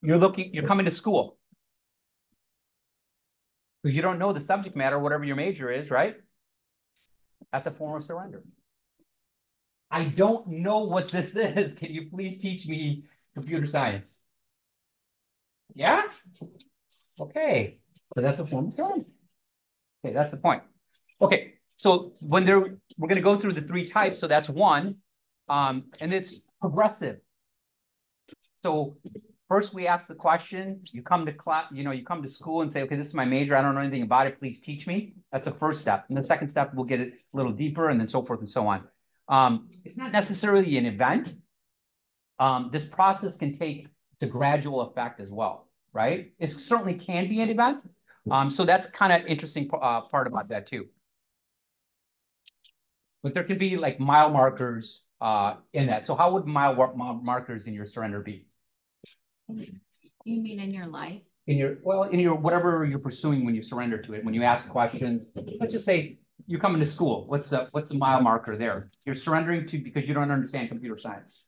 you're coming to school because you don't know the subject matter, whatever your major is, right? That's a form of surrender. I don't know what this is. Can you please teach me computer science? Yeah? Okay. So that's a form of surrender. Okay, that's the point. Okay, so we're going to go through the three types. So that's one, and it's progressive. So first we ask the question, you come to class, you come to school and say, okay, this is my major. I don't know anything about it. Please teach me. That's the first step. And the second step, we'll get it a little deeper and then so forth and so on. It's not necessarily an event. This process can take the gradual effect as well, right? It certainly can be an event. So that's kind of interesting part about that too. But there could be like mile markers in that. So how would mile markers in your surrender be? You mean in your life? In your whatever you're pursuing when you surrender to it, when you ask questions. Let's just say you come into school. What's the mile marker there? You're surrendering to because you don't understand computer science.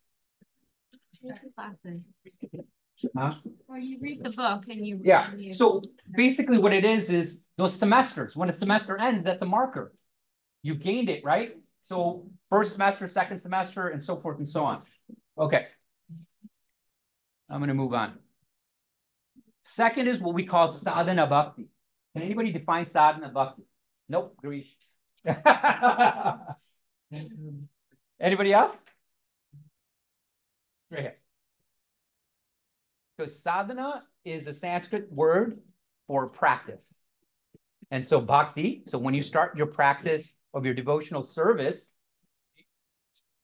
Classes. Huh? Or you read the book and you So basically what it is those semesters. When a semester ends, that's a marker. You gained it, right? So first semester, second semester, and so forth and so on. Okay. I'm going to move on. Second is what we call sadhana bhakti. Can anybody define sadhana bhakti? Nope, Girish. Anybody else? Right here. So sadhana is a Sanskrit word for practice. And so bhakti, so when you start your practice of your devotional service,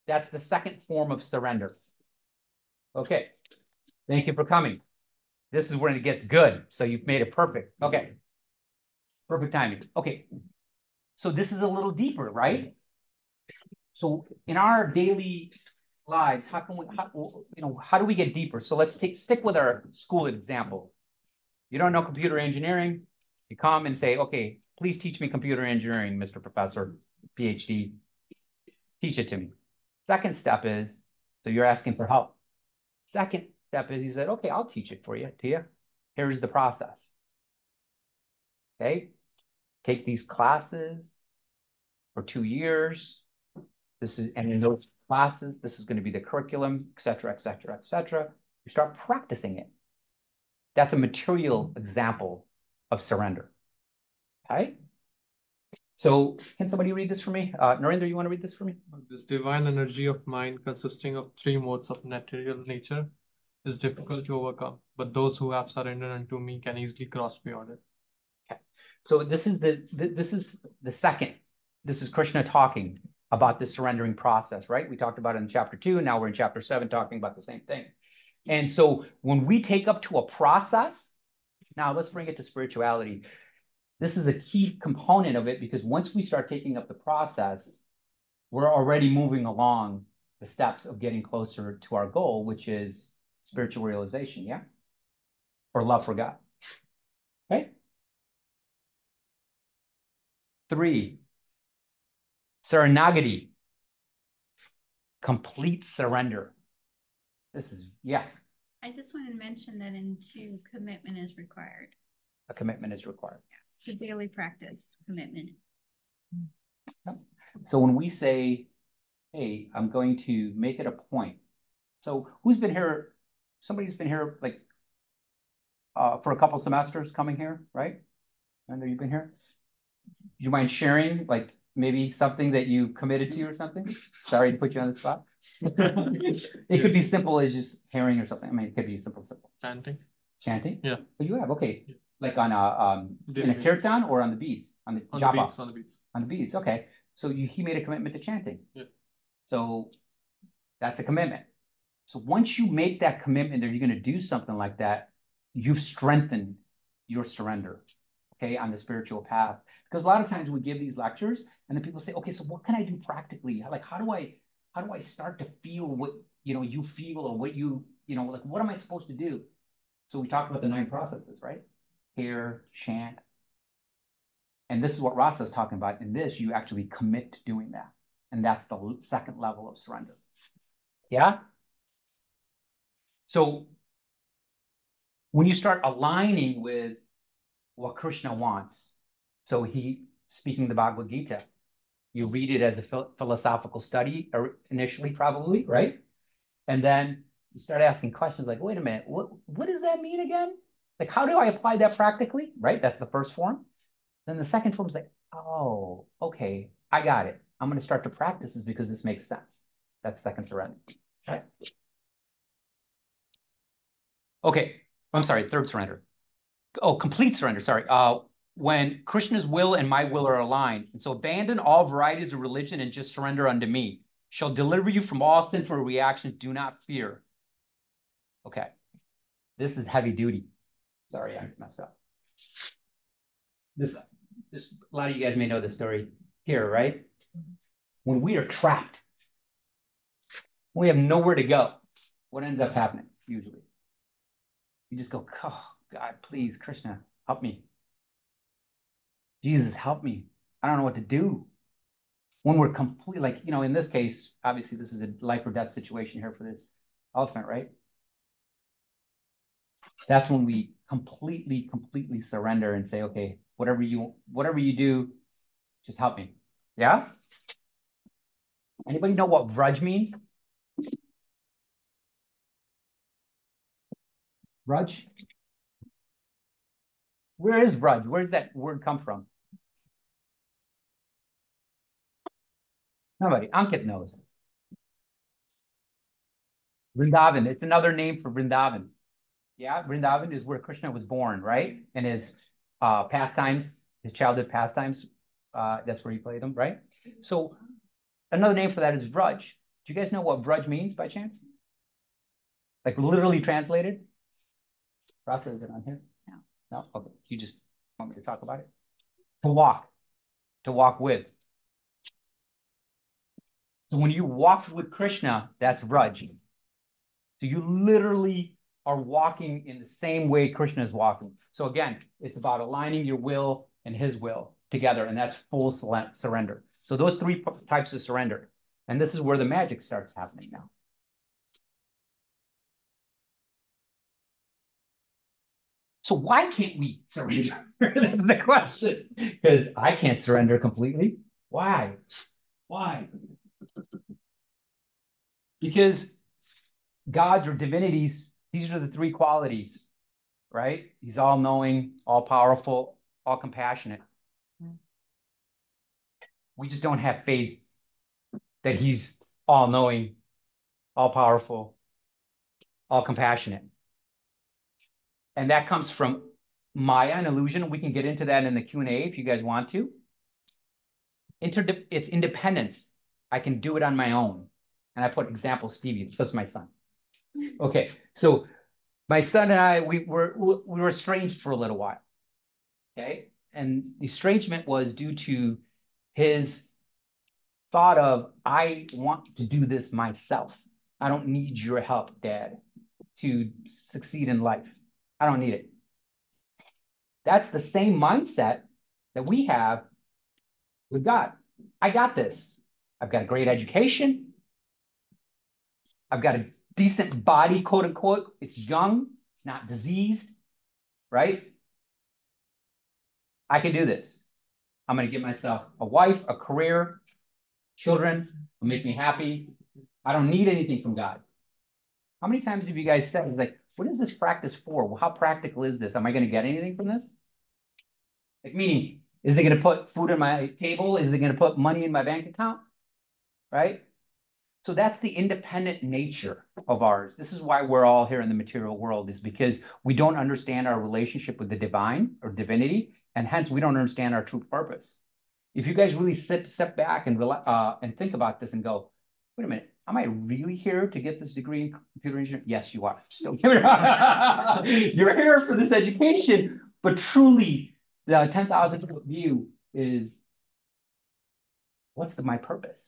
that's the second form of surrender. Okay. Thank you for coming. This is when it gets good. So you've made it perfect. Okay. Perfect timing. Okay. So this is a little deeper, right? So in our daily lives, how do we get deeper? So let's stick with our school example. You don't know computer engineering. You come and say, okay, please teach me computer engineering, Mr. Professor, PhD. Teach it to me. Second step is, so you're asking for help. Second step is he said, okay, I'll teach it for you, to you. Here's the process. Okay. Take these classes for 2 years. And in those classes, this is going to be the curriculum, et cetera, et cetera, et cetera. You start practicing it. That's a material example of surrender. Okay. So can somebody read this for me? Narendra, you want to read this for me? This divine energy of mind consisting of three modes of material nature is difficult to overcome, but those who have surrendered unto me can easily cross beyond it. Okay. So this is the second. This is Krishna talking about the surrendering process, right? We talked about it in chapter 2, and now we're in chapter 7 talking about the same thing. And so when we take up to a process, now let's bring it to spirituality. This is a key component of it because once we start taking up the process, we're already moving along the steps of getting closer to our goal, which is spiritual realization, yeah? Or love for God. Okay? 3, Saranagati, complete surrender. This is, yes. I just want to mention that in 2, commitment is required. A commitment is required. Yeah. The daily practice commitment. So when we say, hey, I'm going to make it a point. So who's been here? Somebody's been here like for a couple semesters coming here, right? I know you've been here. Do you mind sharing like maybe something that you committed to or something? Sorry to put you on the spot. It could be simple as just hearing or something. I mean, it could be simple. Chanting. Chanting? Yeah. Oh, you have, okay. Yeah. Like on in a kirtan or on the beads? On the japa? On the beads. On the beads, okay. So he made a commitment to chanting. Yeah. So that's a commitment. So once you make that commitment that you're going to do something like that, you've strengthened your surrender, okay, on the spiritual path. Because a lot of times we give these lectures and then people say, okay, so what can I do practically? Like, how do I start to feel what, you feel or what like, what am I supposed to do? So we talked about the 9 processes, right? Hear, chant. And this is what Rasa is talking about. In this, you actually commit to doing that. And that's the second level of surrender. Yeah? So when you start aligning with what Krishna wants, so he speaking the Bhagavad Gita, you read it as a philosophical study initially, probably, right? And then you start asking questions like, wait a minute, what does that mean again? Like, how do I apply that practically? Right? That's the first form. Then the second form is like, oh, okay, I got it. I'm going to start to practice this because this makes sense. That's second surrender. Okay. Okay. I'm sorry, third surrender. Oh, complete surrender. Sorry. When Krishna's will and my will are aligned, and so abandon all varieties of religion and just surrender unto me. Shall deliver you from all sinful reactions. Do not fear. Okay. This is heavy duty. Sorry, I messed up. This, this, a lot of you guys may know this story here, right? When we are trapped, we have nowhere to go. What ends up happening usually? You just go, oh, God, please, Krishna, help me. Jesus, help me. I don't know what to do. When we're complete, like, in this case, obviously this is a life or death situation here for this elephant, right? That's when we completely surrender and say, okay, whatever you do, just help me. Yeah? Anybody know what vraj means? Vraj? Where is vraj? Where does that word come from? Nobody. Ankit knows. Vrindavan. It's another name for Vrindavan. Yeah, Vrindavan is where Krishna was born, right? And his pastimes, his childhood pastimes, that's where he played them, right? So another name for that is Vraj. Do you guys know what Vraj means by chance? Like literally translated? Rasa, is it on here? No. No? Okay. You just want me to talk about it? To walk with. So when you walk with Krishna, that's Vraj. So you literally are walking in the same way Krishna is walking. So again, it's about aligning your will and his will together, and that's full surrender. So those three types of surrender. And this is where the magic starts happening now. So why can't we surrender? That's the question. Because I can't surrender completely. Why? Why? Because gods or divinities, these are the three qualities, right? He's all knowing, all powerful, all compassionate. We just don't have faith that he's all knowing, all powerful, all compassionate. And that comes from Maya and illusion. We can get into that in the Q&A if you guys want to. It's independence. I can do it on my own. And I put example Stevie, so it's my son. Okay, so my son and I, we were estranged for a little while. Okay, and the estrangement was due to his thought of, I want to do this myself. I don't need your help, Dad, to succeed in life. I don't need it. That's the same mindset that we have with God. I got this. I've got a great education. I've got a decent body, quote unquote. It's young. It's not diseased, right? I can do this. I'm going to get myself a wife, a career, children, will make me happy. I don't need anything from God. How many times have you guys said, like, what is this practice for? Well, how practical is this? Am I going to get anything from this? Like, meaning, is it going to put food on my table? Is it going to put money in my bank account? Right? So that's the independent nature of ours. This is why we're all here in the material world, is because we don't understand our relationship with the divine or divinity, and hence we don't understand our true purpose. If you guys really step back and think about this and go, wait a minute, am I really here to get this degree in computer engineering? Yes, you are. Still, you're here for this education, but truly, the 10,000 foot view is, what's my purpose?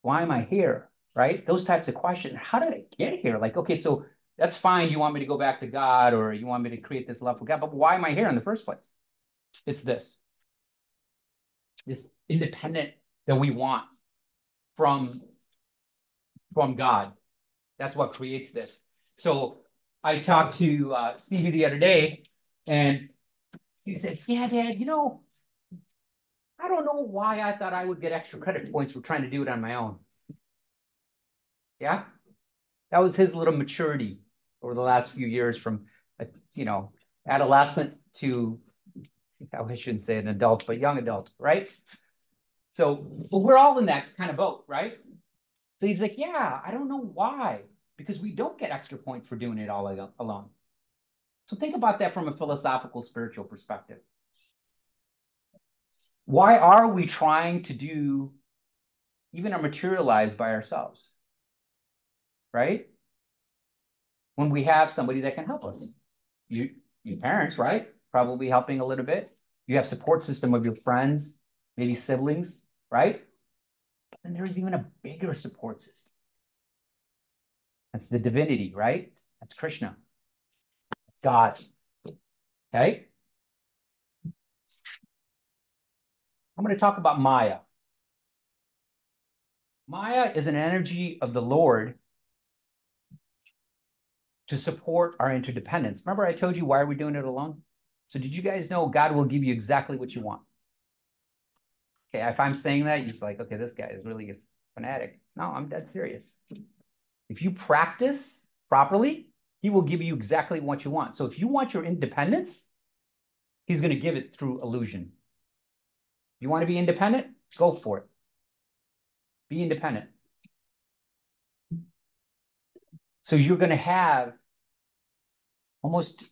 Why am I here? Right? Those types of questions. How did I get here? Like, okay, so that's fine. You want me to go back to God, or you want me to create this love for God, but why am I here in the first place? It's this independent that we want from God. That's what creates this. So I talked to Stevie the other day, and he says, "Yeah, Dad, I don't know why I thought I would get extra credit points for trying to do it on my own." Yeah, that was his little maturity over the last few years from, you know, adolescent to, I shouldn't say an adult, but young adult, right? So, but we're all in that kind of boat, right? So he's like, "Yeah, I don't know why, because we don't get extra points for doing it all alone." So think about that from a philosophical, spiritual perspective. Why are we trying to do even our material lives by ourselves, right? When we have somebody that can help us. Your parents, right? Probably helping a little bit. You have support system of your friends, maybe siblings, right? But then there's even a bigger support system. That's the divinity, right? That's Krishna. That's God. Okay? I'm going to talk about Maya. Maya is an energy of the Lord to support our interdependence. Remember, I told you why are we doing it alone? So did you guys know God will give you exactly what you want? Okay, if I'm saying that, you're just like, okay, this guy is really a fanatic. No, I'm dead serious. If you practice properly, he will give you exactly what you want. So if you want your independence, he's going to give it through illusion. You want to be independent? Go for it. Be independent. So you're going to have almost,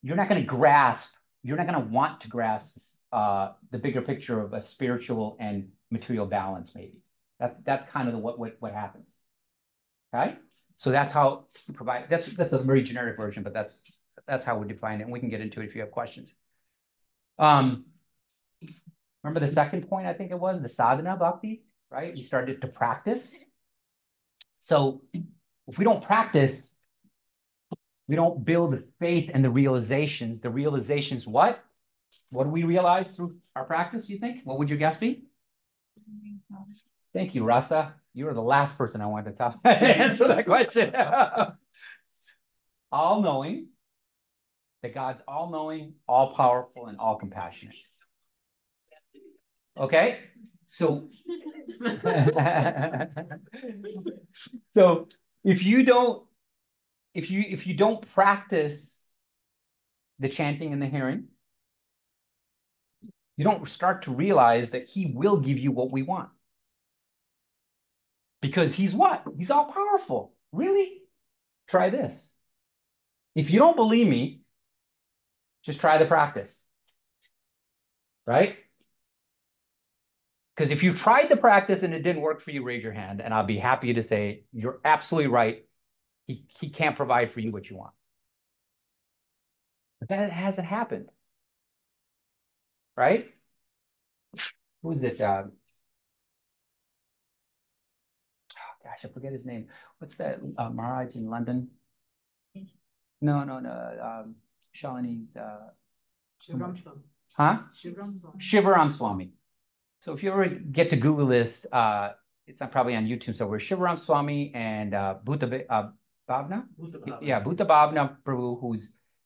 you're not going to grasp, you're not going to want to grasp the bigger picture of a spiritual and material balance, maybe. That's kind of what happens. Okay? So that's how we provide, that's a very generic version, but that's how we define it. And we can get into it if you have questions. Remember the second point, I think it was the sadhana bhakti, right? You started to practice. So if we don't practice, we don't build the faith and the realizations. The realizations, what? What do we realize through our practice, you think? What would your guess be? Thank you, Rasa. You were the last person I wanted to answer that question. All knowing, that God's all knowing, all powerful, and all compassionate. Okay? So, so if you don't practice the chanting and the hearing, you don't start to realize that he will give you what we want. Because he's what? He's all powerful. Really? Try this. If you don't believe me, just try the practice. Right? Because if you tried the practice and it didn't work for you, raise your hand, and I'll be happy to say you're absolutely right. He can't provide for you what you want. But that hasn't happened. Right? Who is it? Gosh, I forget his name. What's that Maharaj in London? No. Shalini's. Shivram Swami. Huh? Shivram Swami. Shivaram Swami. So if you ever get to Google this, it's probably on YouTube somewhere. Shivaram Swami and Bhavna? Yeah, Bhuta Bhavna Prabhu,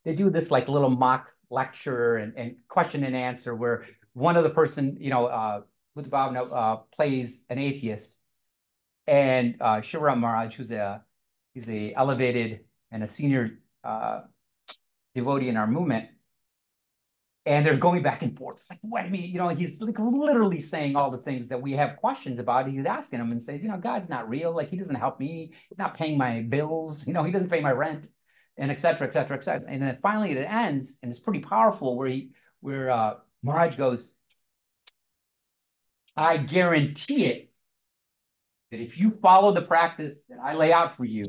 they do this like little mock lecture and question and answer where one of the person, Bhuta Bhavna plays an atheist, and Shivaram Maharaj, he's a elevated and a senior devotee in our movement, and they're going back and forth. It's like, what I mean, he's like literally saying all the things that we have questions about. He's asking them and says, God's not real. Like, he doesn't help me. He's not paying my bills. He doesn't pay my rent, and et cetera, et cetera, et cetera. And then finally it ends, and it's pretty powerful where Maharaj goes, I guarantee it that if you follow the practice that I lay out for you,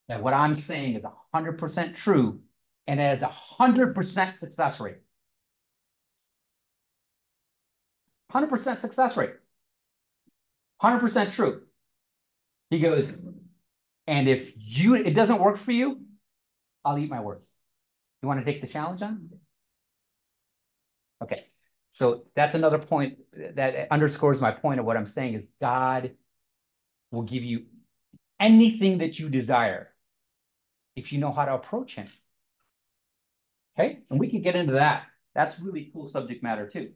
that what I'm saying is 100% true, and it has 100% success rate. 100% success rate. 100% true. He goes, and if it doesn't work for you, I'll eat my words. You want to take the challenge on? Okay. So that's another point that underscores my point of what I'm saying is God will give you anything that you desire if you know how to approach him. Okay, and we can get into that. That's really cool subject matter too,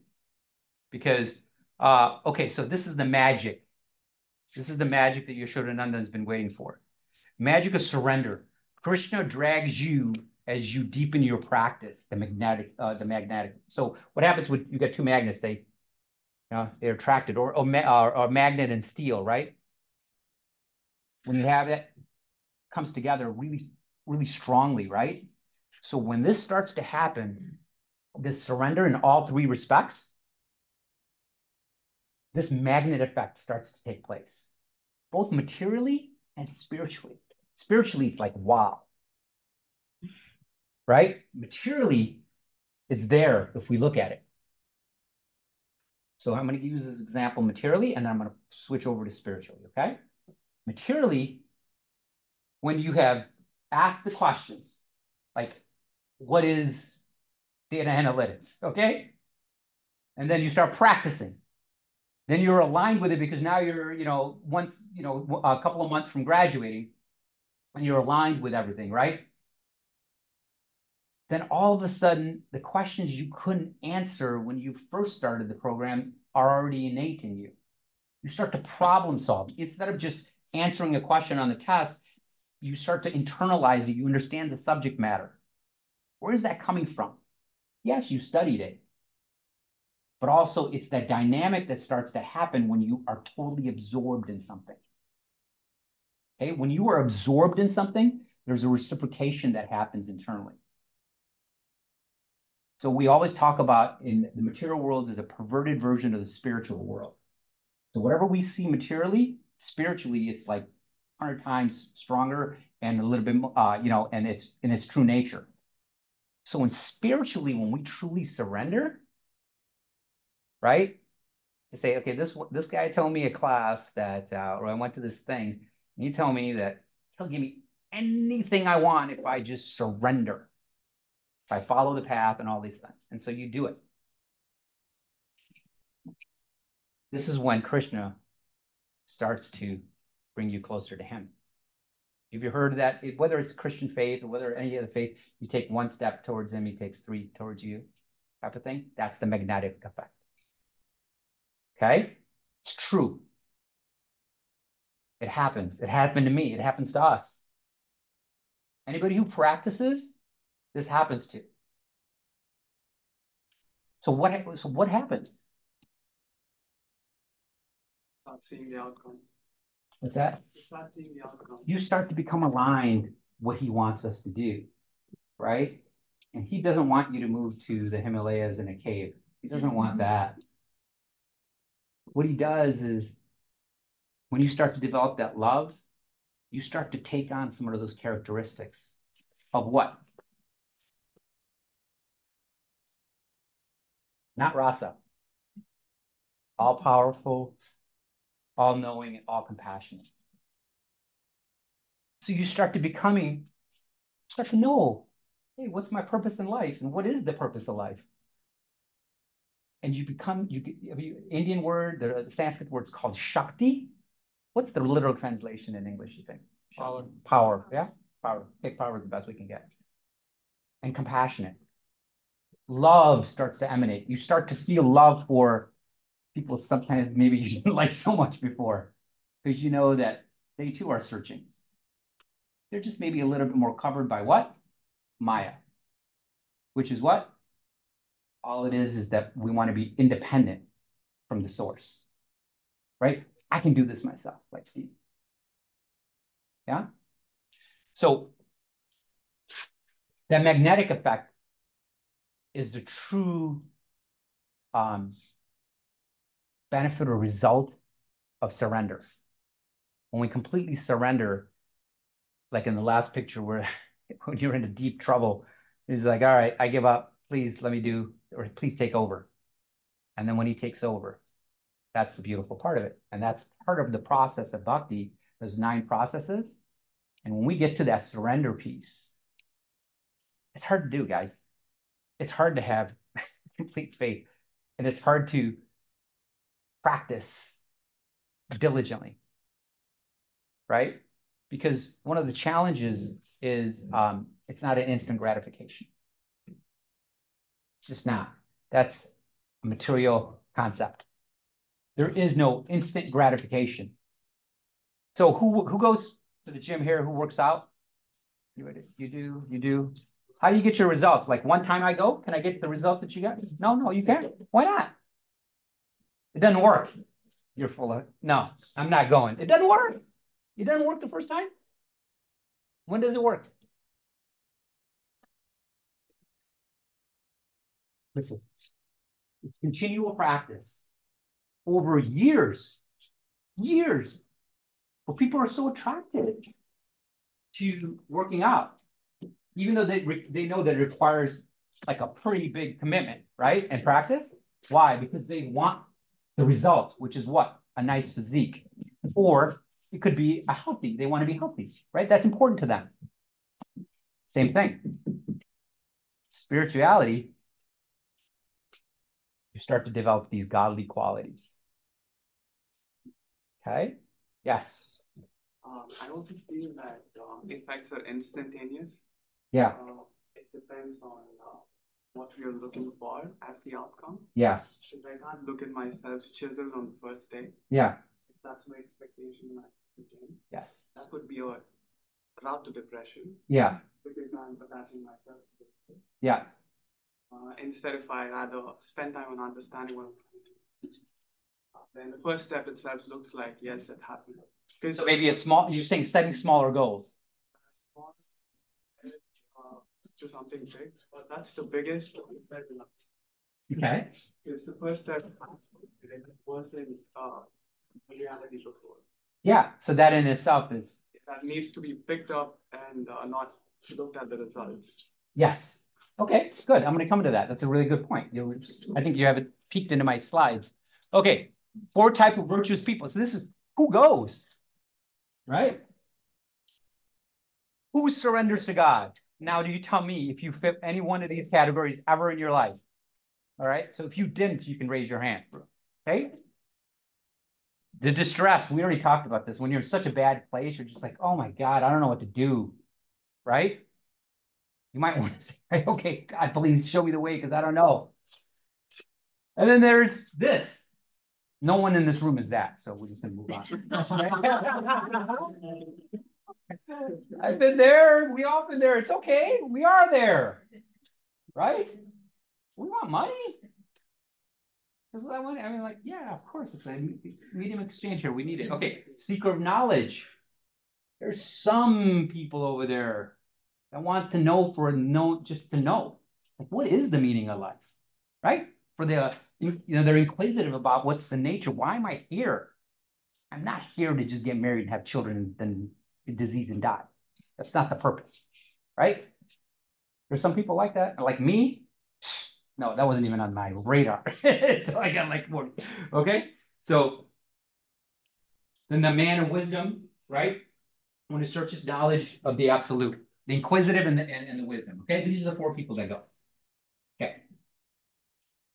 because okay, so this is the magic. This is the magic that Yashodananda has been waiting for. Magic of surrender. Krishna drags you as you deepen your practice. The magnetic. So what happens when you get two magnets? They're attracted, or magnet and steel, right? When you have it, comes together really, really strongly, right? So when this starts to happen, this surrender in all three respects, this magnet effect starts to take place, both materially and spiritually. Spiritually, it's like, wow, right? Materially, it's there if we look at it. So I'm going to use this example materially, and then I'm going to switch over to spiritually, okay? Materially, when you have asked the questions, like, what is data analytics, okay? And then you start practicing. Then you're aligned with it because now you're, a couple of months from graduating, and you're aligned with everything, right? Then all of a sudden, the questions you couldn't answer when you first started the program are already innate in you. You start to problem solve. Instead of just answering a question on the test, you start to internalize it. You understand the subject matter. Where is that coming from? Yes, you studied it, but also it's that dynamic that starts to happen when you are totally absorbed in something. Okay, when you are absorbed in something, there's a reciprocation that happens internally. So we always talk about in the material world is a perverted version of the spiritual world. So whatever we see materially, spiritually, it's like 100 times stronger and a little bit, and it's in its true nature. So spiritually, when we truly surrender, right? To say, okay, this guy told me a class that, or I went to this thing, and you tell me that he'll give me anything I want if I just surrender, if I follow the path and all these things. And so you do it. This is when Krishna starts to bring you closer to him. Have you heard of that? Whether it's Christian faith or whether any other faith, you take one step towards him, he takes three towards you, type of thing. That's the magnetic effect. Okay? It's true. It happens. It happened to me. It happens to us. Anybody who practices, this happens to. So what happens? Start seeing the outcome. What's that? Start seeing the outcome. You start to become aligned what he wants us to do, right? And he doesn't want you to move to the Himalayas in a cave. He doesn't want that. What he does is when you start to develop that love, you start to take on some of those characteristics of what? Not rasa. All powerful, all knowing, and all compassionate. So you start to know, hey, what's my purpose in life? And what is the purpose of life? And Indian word, the Sanskrit word is called Shakti. What's the literal translation in English, you think? Power. Power, yeah? Power. Okay, power is the best we can get. And compassionate. Love starts to emanate. You start to feel love for people sometimes maybe you didn't like so much before, because you know that they too are searching. They're just maybe a little bit more covered by what? Maya. Which is what? All it is that we want to be independent from the source. Right? I can do this myself, like Steve. Yeah? So that magnetic effect is the true benefit or result of surrender. When we completely surrender, like in the last picture where when you're into deep trouble, he's like, all right, I give up. Please let me do, or please take over. And then when he takes over, that's the beautiful part of it. And that's part of the process of bhakti, those 9 processes. And when we get to that surrender piece, it's hard to do, guys. It's hard to have complete faith. And it's hard to practice diligently, right? Because one of the challenges is it's not an instant gratification. It's just not. That's a material concept. There is no instant gratification. So who goes to the gym here? Who works out? You do. How do you get your results? Like one time I go, can I get the results that you got? No, you can't. Why not? It doesn't work. You're full of, no, I'm not going. It doesn't work. It doesn't work the first time. When does it work? Listen, it's continual practice over years, but people are so attracted to working out, even though they know that it requires like a pretty big commitment, right? And practice. Why? Because they want the result, which is what? A nice physique. Or it could be they want to be healthy, right? That's important to them. Same thing. Spirituality, you start to develop these godly qualities. Okay? Yes. I also feel that effects are instantaneous. Yeah. It depends on what we are looking for as the outcome. Yeah. If I can't look at myself chiseled on the first day, Yeah. if that's my expectation at the gym, Yes. that would be a route to depression. Yeah. Because I'm attaching myself to this. Yes. Instead, if I rather spend time on understanding what I'm trying to do, then the first step itself looks like, yes, it happened. So maybe you're saying setting smaller goals. Small, to something big, but that's the biggest. Okay. It's the first step. It wasn't reality before. Yeah. So that in itself is. That needs to be picked up and not looked at the results. Yes. Okay, good. I'm going to come to that. That's a really good point. I think you have it peeked into my slides. Okay, 4 type of virtuous people. So this is who goes, right? Who surrenders to God? Now, do you tell me if you fit any one of these categories ever in your life? All right. So if you didn't, you can raise your hand. Okay. The distress. We already talked about this. When you're in such a bad place, you're just like, oh my God, I don't know what to do. Right? You might want to say, okay, God, please show me the way because I don't know. And then there's this. No one in this room is that, so we're just going to move on. I've been there. We all been there. It's okay. We are there. Right? We want money. Because I mean, like, yeah, of course. It's a medium exchange here. We need it. Okay. Seeker of knowledge. There's some people over there that want to know just to know. Like, what is the meaning of life? Right? They're inquisitive about what's the nature. Why am I here? I'm not here to just get married and have children and then disease and die. That's not the purpose, right? There's some people like that, like me. No, that wasn't even on my radar. So I got like 40. Okay, so then the man of wisdom, right? When he searches knowledge of the absolute, the inquisitive and the wisdom. Okay, these are the 4 people that go. Okay,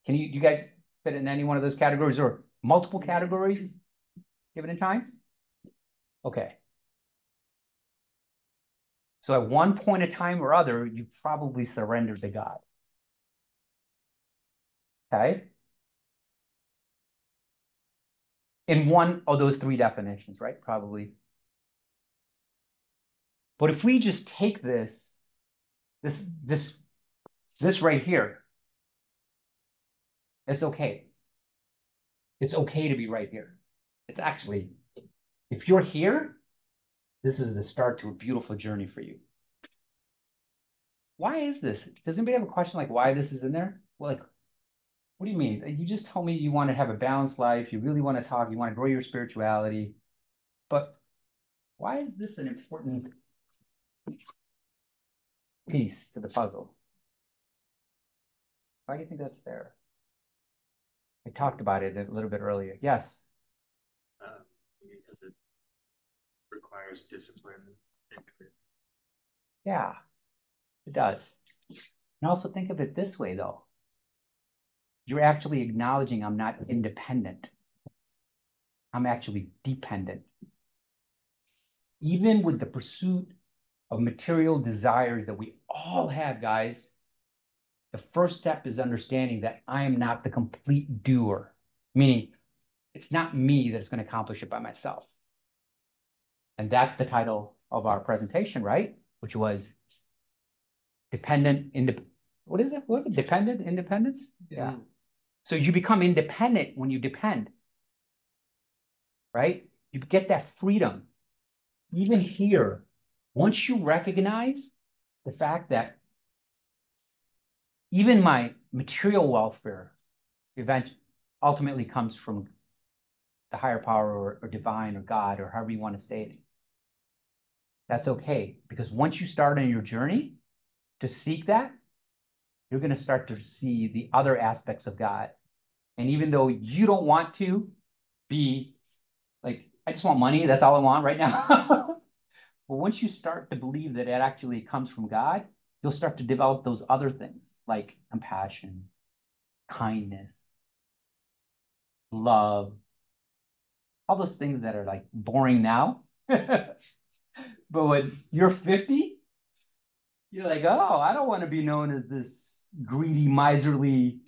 can you guys fit in any one of those categories or multiple categories given in time? Okay. So at one point in time or other, you probably surrendered to God. Okay? In one of those 3 definitions, right? Probably. But if we just take this right here, it's okay. It's okay to be right here. It's actually, if you're here, this is the start to a beautiful journey for you. Why is this? Does anybody have a question like why this is in there? Well, like, what do you mean? You just told me you want to have a balanced life. You really want to talk. You want to grow your spirituality. But why is this an important piece to the puzzle? Why do you think that's there? I talked about it a little bit earlier. Yes. Because it requires discipline and commitment. Yeah, it does. And also think of it this way, though. You're actually acknowledging I'm not independent. I'm actually dependent. even with the pursuit of material desires that we all have, guys, the first step is understanding that I am not the complete doer, meaning it's not me that's going to accomplish it by myself. And that's the title of our presentation, right? Which was what is it? What was it? Dependent independence? Yeah. So you become independent when you depend, right? You get that freedom. Even here, once you recognize the fact that even my material welfare ultimately comes from the higher power or divine or God or however you want to say it, that's okay. Because once you start on your journey to seek that, you're going to start to see the other aspects of God. And even though you don't want to be like, I just want money, that's all I want right now. But once you start to believe that it actually comes from God, you'll start to develop those other things like compassion, kindness, love, all those things that are like boring now. But when you're 50, you're like, oh, I don't want to be known as this greedy, miserly,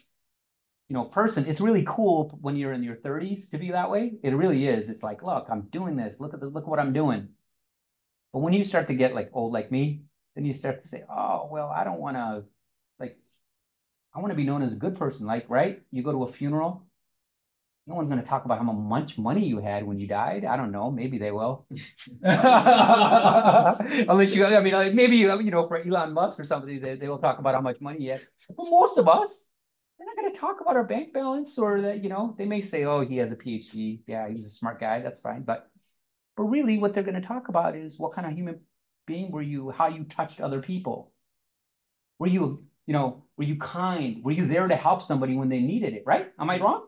person. It's really cool when you're in your 30s to be that way. It really is. It's like, look, I'm doing this. Look what I'm doing. But when you start to get like old like me, then you start to say, oh, well, I don't want to like I want to be known as a good person. Like, right? You go to a funeral, no one's going to talk about how much money you had when you died. I don't know. Maybe they will. Unless I mean, like, maybe, for Elon Musk or somebody, they will talk about how much money he has. But most of us, they're not going to talk about our bank balance or that, they may say, oh, he has a PhD. Yeah, he's a smart guy. That's fine. But really what they're going to talk about is what kind of human being were you, how you touched other people. Were you, were you kind? Were you there to help somebody when they needed it, right? Am I wrong?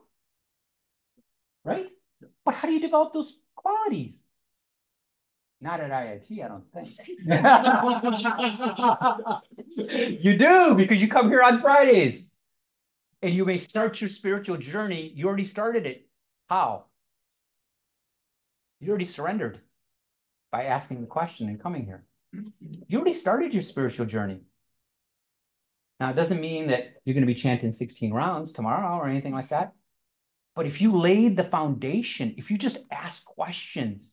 Right? But how do you develop those qualities? Not at IIT, I don't think. You do, because you come here on Fridays. And you may start your spiritual journey. You already started it. How? You already surrendered by asking the question and coming here. You already started your spiritual journey. Now, it doesn't mean that you're going to be chanting 16 rounds tomorrow or anything like that. But if you laid the foundation, if you just ask questions,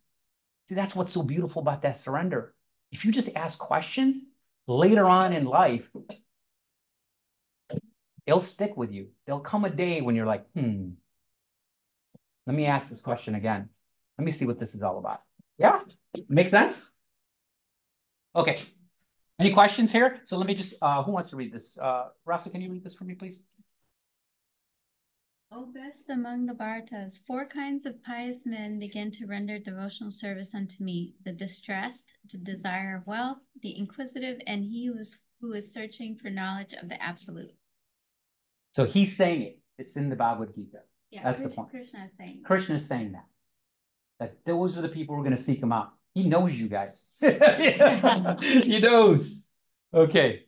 see, that's what's so beautiful about that surrender. If you just ask questions later on in life, they'll stick with you. There'll come a day when you're like, let me ask this question again. Let me see what this is all about. Yeah? Make sense? Okay. Any questions here? So let me just, who wants to read this? Rasa, can you read this for me, please? O best among the Bhartas, 4 kinds of pious men begin to render devotional service unto me: the distressed, the desire of wealth, the inquisitive, and he who is searching for knowledge of the absolute. So he's saying it. It's in the Bhagavad Gita. Yeah, that's the point. Krishna is saying. Krishna is saying that. That those are the people who are going to seek him out. He knows you guys. He knows. Okay.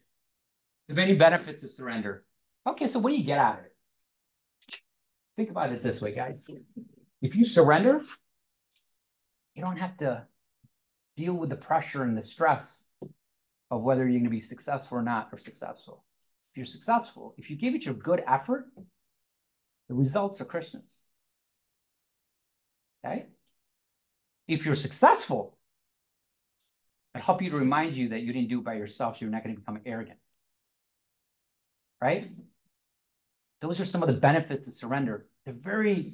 The many benefits of surrender. Okay, so what do you get out of it? Think about it this way, guys. If you surrender, you don't have to deal with the pressure and the stress of whether you're going to be successful or not, or successful. If you're successful, if you give it your good effort, the results are Krishna's. Okay? If you're successful, I help you to remind you that you didn't do it by yourself, so you're not going to become arrogant. Right? Those are some of the benefits of surrender. They're very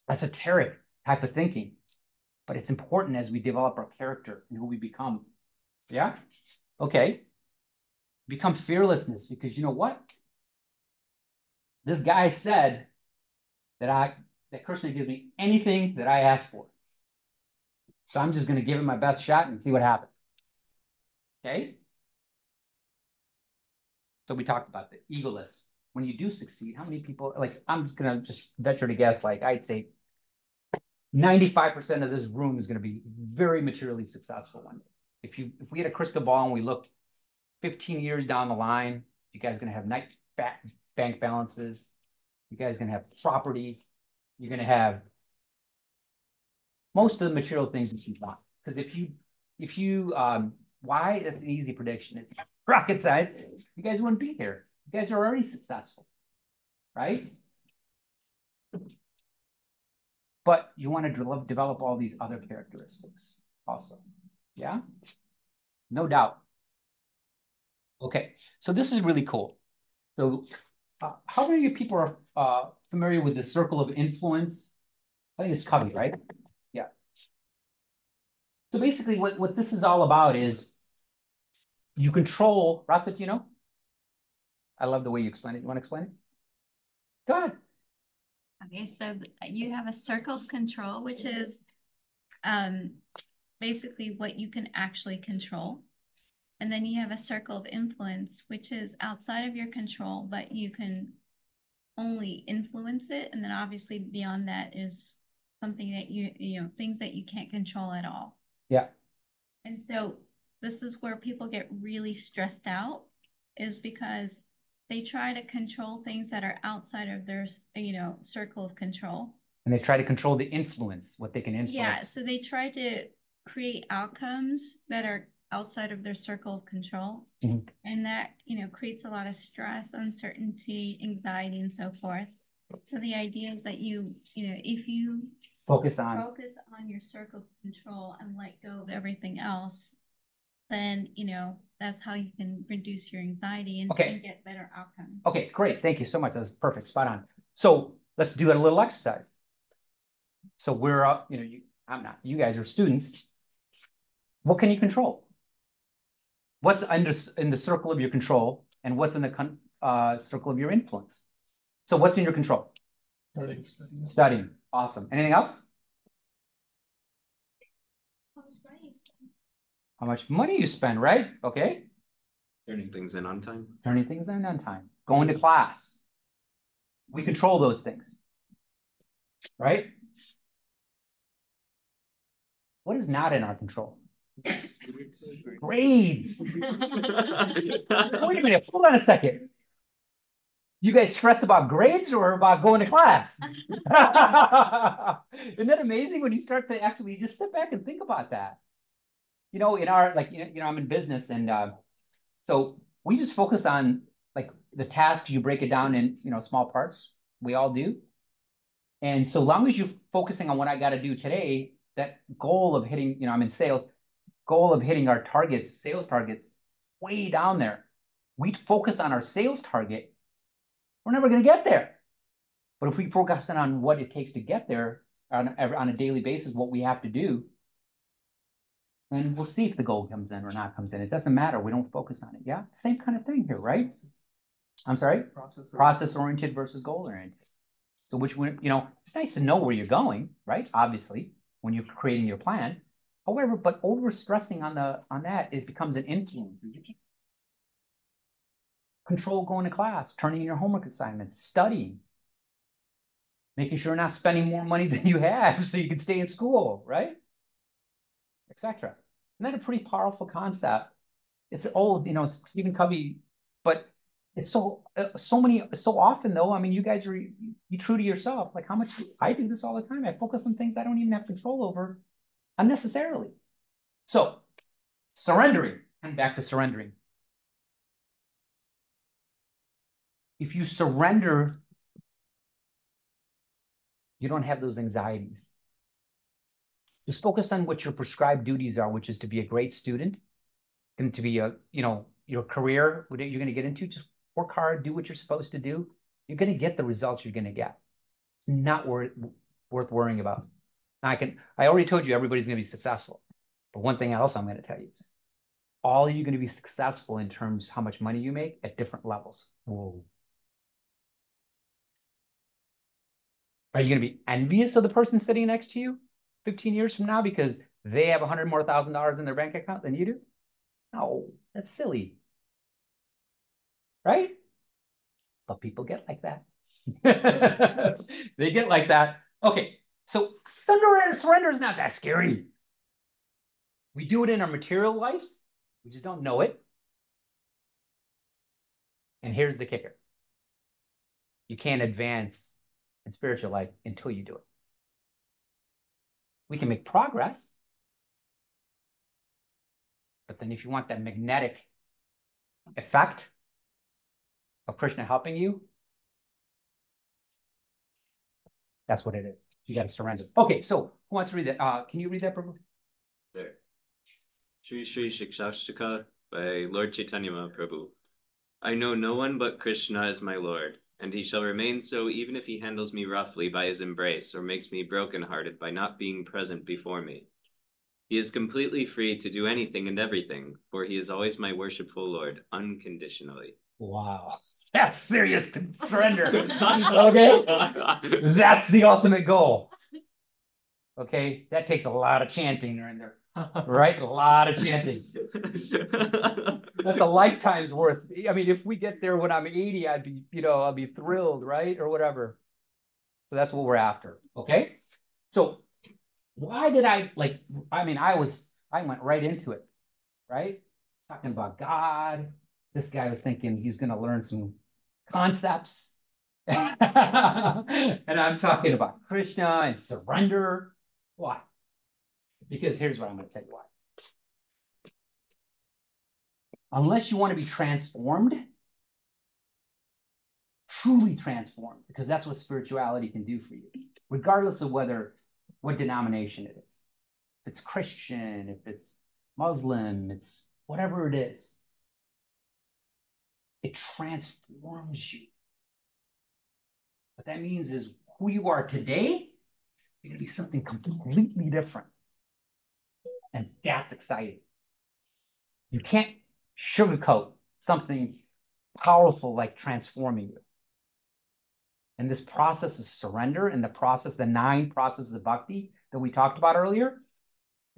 esoteric type of thinking, but it's important as we develop our character and who we become. Yeah? Okay. Become fearlessness, because you know what? This guy said that Krishna gives me anything that I ask for. So I'm just going to give it my best shot and see what happens. Okay? So we talked about the egoless. When you do succeed, how many people, like, I'm going to just venture to guess, like, I'd say 95% of this room is going to be very materially successful one day. If we had a crystal ball and we looked 15 years down the line, you guys are going to have nice bank balances. You guys are going to have property. You're going to have most of the material things that you want. Because if you why, that's an easy prediction. It's rocket science. You guys wouldn't be here. You guys are already successful, right? But you want to develop all these other characteristics also. Yeah, no doubt. Okay, so this is really cool. So how many of you people are familiar with the circle of influence? I think it's Covey, right? Yeah. So basically what this is all about is you control, Rasa, do you know? I love the way you explain it. You want to explain it? Go ahead. Okay, so you have a circle of control, which is um, basically what you can actually control. And then you have a circle of influence, which is outside of your control, but you can only influence it. And then obviously beyond that is something that you know, things that you can't control at all. Yeah. And so this is where people get really stressed out, is because they try to control things that are outside of their, you know, circle of control. And they try to control the influence, what they can influence. Yeah, so they try to create outcomes that are outside of their circle of control. Mhm. And that, you know, creates a lot of stress, uncertainty, anxiety, and so forth. So the idea is that you know, if you Focus on. focus on your circle of control and let go of everything else, then, you know, that's how you can reduce your anxiety and, Okay. and get better outcomes. Okay, great. Thank you so much. That was perfect. Spot on. So let's do a little exercise. So we're you know, I'm not. You guys are students. What can you control? What's in the circle of your control, and what's in the circle of your influence? So what's in your control? Studying. Awesome. Anything else? How much money you spend, right? Okay. Turning things in on time. Turning things in on time. Going to class. We control those things, right? What is not in our control? Grades. Wait a minute. Hold on a second. You guys stress about grades or about going to class? Isn't that amazing when you start to actually just sit back and think about that? You know, in our, like, you know, I'm in business, and so we just focus on like the task. You break it down in, you know, small parts. We all do. And so long as you're focusing on what I got to do today, that goal of hitting, you know, I'm in sales, goal of hitting our targets, sales targets, way down there. We focus on our sales target, we're never going to get there. But if we focus on what it takes to get there on a daily basis, what we have to do, then we'll see if the goal comes in or not comes in. It doesn't matter. We don't focus on it. Yeah, same kind of thing here, right? I'm sorry? Process oriented versus goal oriented. So which one, you know, it's nice to know where you're going, right? Obviously, when you're creating your plan. However, but over stressing on that, it becomes an influence. You can't control going to class, turning in your homework assignments, studying, making sure you're not spending more money than you have so you can stay in school, right? Etc. Isn't that a pretty powerful concept? It's old, you know, Stephen Covey, but it's so often though. I mean, you guys are you true to yourself. Like how much I do this all the time. I focus on things I don't even have control over unnecessarily. So surrendering, and back to surrendering. If you surrender, you don't have those anxieties. Just focus on what your prescribed duties are, which is to be a great student, and to be a, you know, your career, what you're going to get into. Just work hard, do what you're supposed to do. You're going to get the results you're going to get. It's not worth worrying about. I already told you everybody's going to be successful. But one thing else I'm going to tell you is all of you going to be successful in terms of how much money you make at different levels. Whoa. Are you going to be envious of the person sitting next to you 15 years from now because they have $100,000 more in their bank account than you do? No, that's silly. Right? But people get like that. They get like that. Okay, so surrender is not that scary. We do it in our material lives. We just don't know it. And here's the kicker. You can't advance in spiritual life until you do it. We can make progress. But then if you want that magnetic effect of Krishna helping you, that's what it is. You got to surrender. Okay, so who wants to read that? Can you read that, Prabhu? There. Shri Shri Shikshashtika by Lord Chaitanya Mahaprabhu. I know no one but Krishna as my Lord, and he shall remain so even if he handles me roughly by his embrace or makes me broken-hearted by not being present before me. He is completely free to do anything and everything, for he is always my worshipful Lord, unconditionally. Wow. That's serious surrender. Okay? That's the ultimate goal. Okay? That takes a lot of chanting in there. Right? A lot of chanting. That's a lifetime's worth. I mean, if we get there when I'm 80, I'll be thrilled, right? Or whatever. So that's what we're after. Okay? So why did I went right into it, right? Talking about God. This guy was thinking he's going to learn some concepts. And I'm talking about Krishna and surrender. Why? Because here's what I'm going to tell you why. Unless you want to be transformed, truly transformed, because that's what spirituality can do for you, regardless of what denomination it is. If it's Christian, if it's Muslim, it's whatever it is. It transforms you. What that means is who you are today, you're going to be something completely different. And that's exciting. You can't sugarcoat something powerful like transforming you. And this process of surrender and the 9 processes of bhakti that we talked about earlier,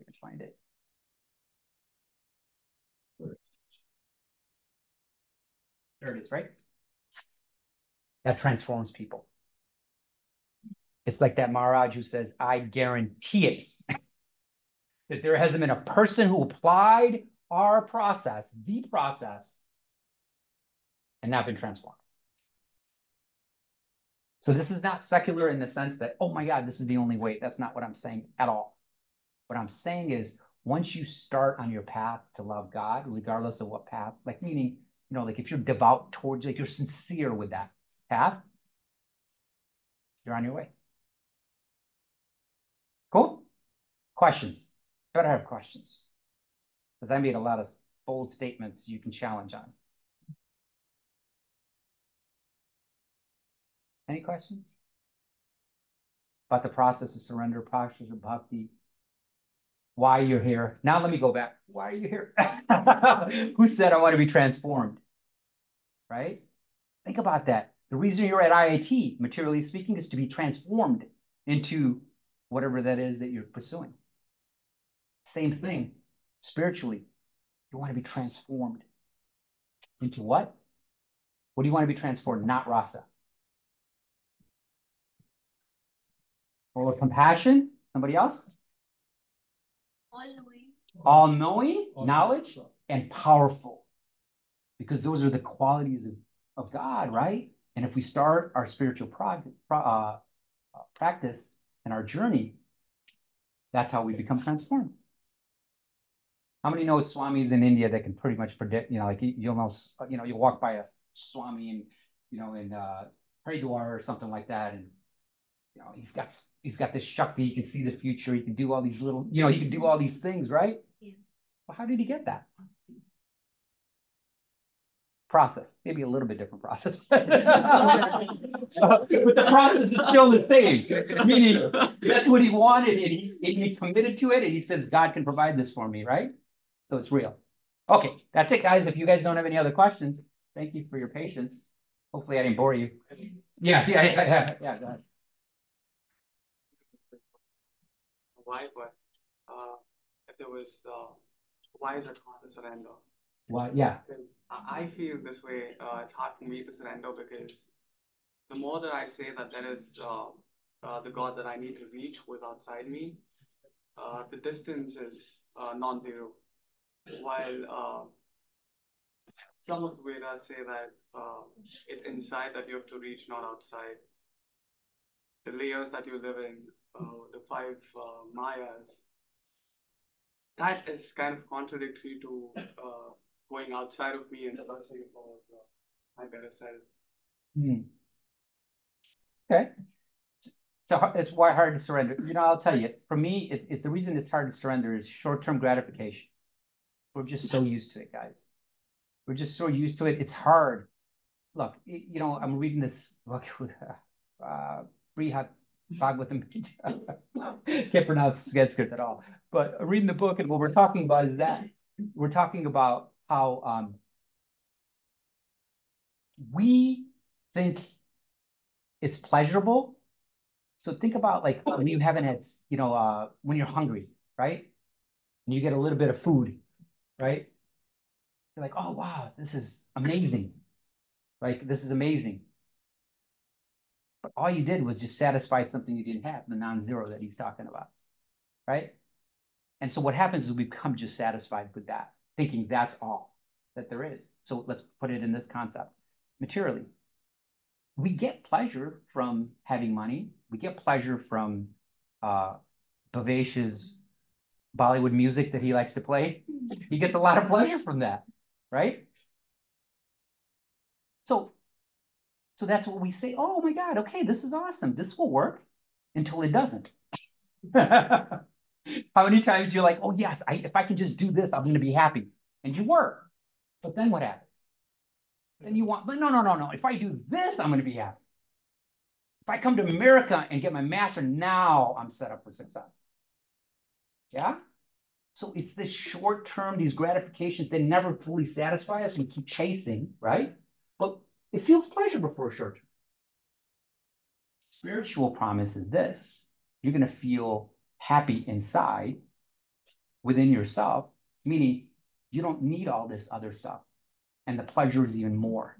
I can find it. There it is, right? That transforms people. It's like that Maharaj who says, I guarantee it, that there hasn't been a person who applied our process, the process, and not been transformed. So this is not secular in the sense that, oh my God, this is the only way. That's not what I'm saying at all. What I'm saying is, once you start on your path to love God, regardless of what path, like meaning, like if you're devout towards, like you're sincere with that path, you're on your way. Cool? Questions? Better have questions. Because I made a lot of bold statements you can challenge on. Any questions? About the process of surrender, process of bhakti, why you're here. Now let me go back. Why are you here? Who said I want to be transformed? Right? Think about that. The reason you're at IIT, materially speaking, is to be transformed into whatever that is that you're pursuing. Same thing, spiritually. You want to be transformed into what? What do you want to be transformed? Not rasa. Or compassion? Somebody else? All-knowing. All-knowing, knowledge, and powerful. Because those are the qualities of God, right? And if we start our spiritual practice and our journey, that's how we become transformed. How many know swamis in India that can pretty much predict, like you'll know, you walk by a swami in Haridwar or something like that, and he's got this shakti, he can see the future, he can do all these little, he can do all these things, right? Yeah. Well, how did he get that? Process, maybe a little bit different process. But the process is still the same. Meaning that's what he wanted, and he committed to it, and he says, God can provide this for me, right? So it's real. Okay, that's it, guys. If you guys don't have any other questions, thank you for your patience. Hopefully I didn't bore you. Yeah, go ahead. Why, but if there was, why is it hard to surrender? Why? Yeah. Because I feel this way. It's hard for me to surrender because the more that I say that there is the God that I need to reach who is outside me, the distance is non-zero. While some of the Vedas say that it's inside that you have to reach, not outside. The layers that you live in, the five Mayas, that is kind of contradictory to going outside of me and searching for my better self. Hmm. Okay. So it's why hard to surrender. I'll tell you, for me, it's the reason it's hard to surrender is short-term gratification. We're just so used to it, guys. We're just so used to it. It's hard. Look, I'm reading this book, Brihat Bhagavatam. Can't pronounce Sanskrit at all. But reading the book, and what we're talking about is that we're talking about how we think it's pleasurable. So think about like when you haven't had, when you're hungry, right? And you get a little bit of food, right? You're like, oh wow, this is amazing. Like this is amazing. But all you did was just satisfy something you didn't have, the non-zero that he's talking about, right? And so what happens is we become just satisfied with that, thinking that's all that there is. So let's put it in this concept. Materially, we get pleasure from having money. We get pleasure from uh, Bhavesh's Bollywood music that he likes to play. He gets a lot of pleasure from that, right? So, so that's what we say. Oh my God, okay, this is awesome. This will work until it doesn't. How many times you're like, oh yes, if I can just do this, I'm going to be happy, and you were. But then what happens? Then you want, but no, no, no, no. If I do this, I'm going to be happy. If I come to America and get my master, now I'm set up for success. Yeah. So it's this short term, these gratifications, they never fully satisfy us. We keep chasing, right? But it feels pleasurable for a short term. Spiritual promise is this: you're going to feel happy inside within yourself, meaning you don't need all this other stuff. And the pleasure is even more.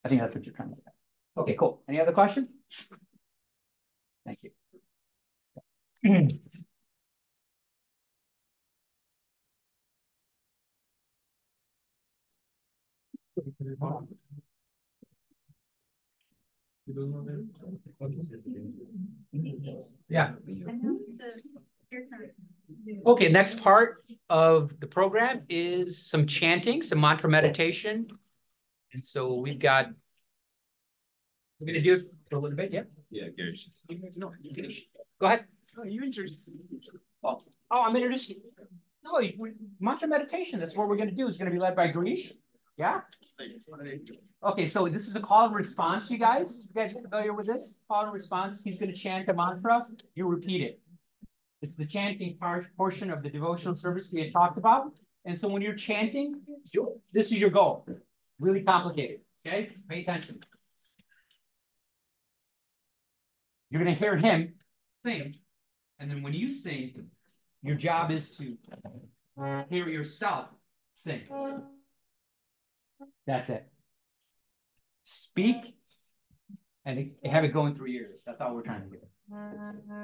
I think that's what you're trying to get at. Okay, cool. Any other questions? Thank you. Yeah. Okay, next part of the program is some chanting, some mantra meditation. And so we're going to do it for a little bit, yeah? Yeah, Girish. No, Girish. Go ahead. Oh, you introduced. Oh, I'm introducing. No, mantra meditation. That's what we're going to do. It's going to be led by Girish. Yeah? Okay, so this is a call and response, you guys. You guys are familiar with this? Call and response. He's going to chant a mantra. You repeat it. It's the chanting portion of the devotional service we had talked about. And so when you're chanting, this is your goal. Really complicated. Okay? Pay attention. You're going to hear him sing. And then when you sing, your job is to hear yourself sing. That's it. Speak and have it going through your ears. That's all we're trying to do.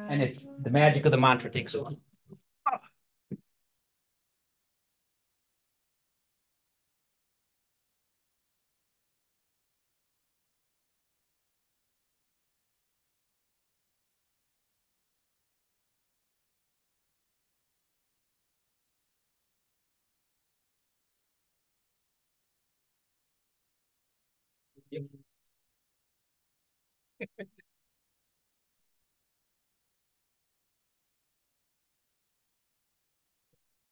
And it's the magic of the mantra takes over.